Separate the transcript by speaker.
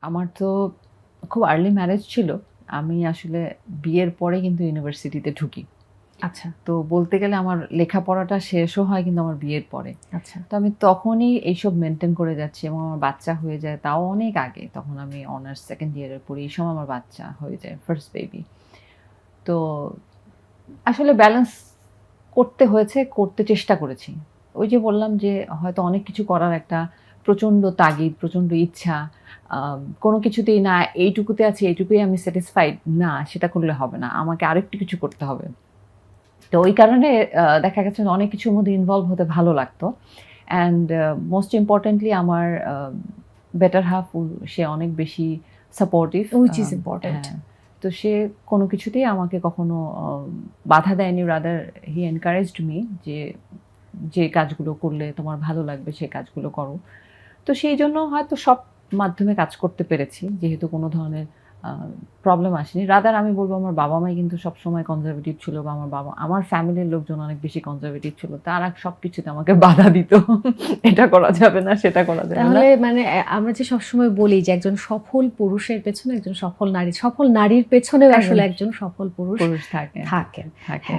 Speaker 1: আমার তো খুব আর্লি ম্যারেজ ছিল। আমি আসলে বিয়ের পরে কিন্তু ইউনিভার্সিটিতে ঢুকি।
Speaker 2: আচ্ছা,
Speaker 1: তো বলতে গেলে আমার লেখাপড়াটা শেষও হয় কিন্তু আমার বিয়ের পরে।
Speaker 2: আচ্ছা।
Speaker 1: তো আমি তখনই এইসব মেইনটেইন করে যাচ্ছি এবং আমার বাচ্চা হয়ে যায় তাও অনেক আগে। তখন আমি অনার্স 2nd ইয়ারে পড়ি। এই সময় আমার বাচ্চা হয়ে যায়, ফার্স্ট বেবি। তো আসলে ব্যালেন্স করতে হয়েছে, করতে চেষ্টা করেছি। ওই যে বললাম যে হয়তো অনেক কিছু করার একটা প্রচণ্ড তাগিদ, প্রচণ্ড ইচ্ছা। কোনো কিছুতেই না এইটুকুতে আছি, এইটুকুই আমি স্যাটিসফাইড না, সেটা করলে হবে না। আমাকে আরেকটু কিছু করতে হবে। তো ওই কারণে দেখা গেছে অনেক কিছুর মধ্যে ইনভলভ হতে ভালো লাগতো। অ্যান্ড মোস্ট ইম্পোর্টেন্টলি আমার বেটার হাফ সে অনেক বেশি সাপোর্টিভ।
Speaker 2: Which is important.
Speaker 1: হ্যাঁ, তো সে কোনো কিছুতেই আমাকে কখনো বাধা দেয়নি। রাদার হি এনকারেজড মি যে, যে কাজগুলো করলে তোমার ভালো লাগবে সে কাজগুলো করো। তো সেই জন্য হয়তো সব মাধ্যমে কাজ করতে পেরেছি। যেহেতু কোনো ধরনের আ প্রবলেম আসেনি। রাদার আমি বলব আমার বাবা-মাই কিন্তু সবসময় কনজারভেটিভ ছিল বা আমার ফ্যামিলির লোকজন অনেক বেশি কনজারভেটিভ ছিল। তারা সবকিছুতে আমাকে বাধা দিত। এটা করা যাবে না, সেটা করা যাবে না।
Speaker 2: তাহলে মানে আমরা যে সবসময় বলি যে একজন সফল পুরুষের পেছনে একজন সফল নারী, সফল নারীর পেছনেও আসলে একজন সফল পুরুষ
Speaker 1: পুরুষ থাকে।
Speaker 2: থাকেন।
Speaker 1: থাকে।
Speaker 2: হ্যাঁ,